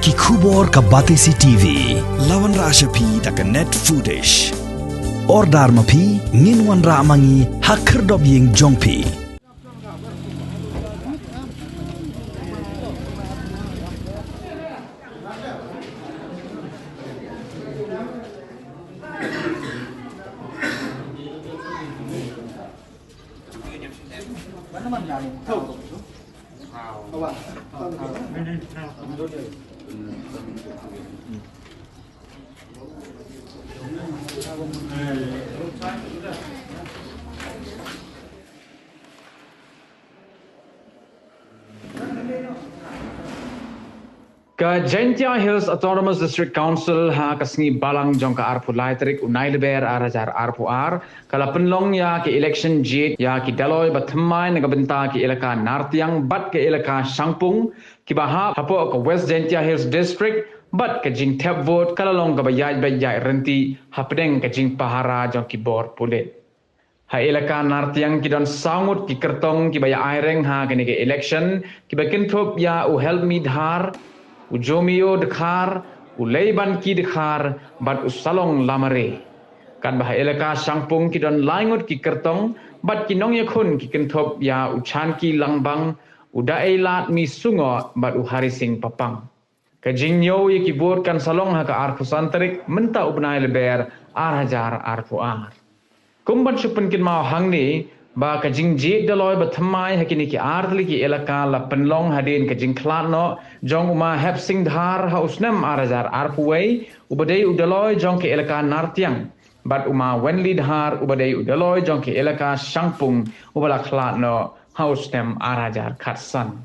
ki khubor ka batesi TV lawan ra ashapi tak net foodish ordar mapi nginwan ra mangi hakher dob yeng jongpi Jingjied Hills Autonomous District Council ha kasngi balang jong ka arpu Tarik unai leber arajar arpu kala penlong ya ke election Ïaid ya ki Dolloi ba Thymmai naga benta ki Elaka nartiang bat ke Elaka Sangpung ki baha hapo ka West Jingjied Hills District bat ka jing tap vote kala long ka ba Ïaid renti hapdeng ka jing pahara jong ki bor pulit. Ha Elaka nartiang ki don sangut ki kertong ki baya aireng ha kene ke election ki ba kintop ya u help me dhar Ujomio dekhar, uleiban ki dekhar, bat usalong lamare. Kan bah Elaka Sangpung ki don laingut ki kertong, bat ki nong yakun ki kentop ya uchan ki langbang, udai lat mi sungo bat uhari sing papang. Ka Ñiew ye ki buat kan salong ha ka arpu Tarik menta ubnai leber hajar arpu Kumban supen kin mau hang ni, ba ka Jingjied Dolloi ba Thymmai hakini ki ardli ki Elaka la penlong hadin ka jingklat no jong uma hep sing dhar ha usnem arajar arpuwei ubadei Dolloi jong ki Elaka nartiang bat uma wenli dhar ubadei Dolloi jong ki Elaka Sangpung ubala klat no ha usnem arajar khatsan.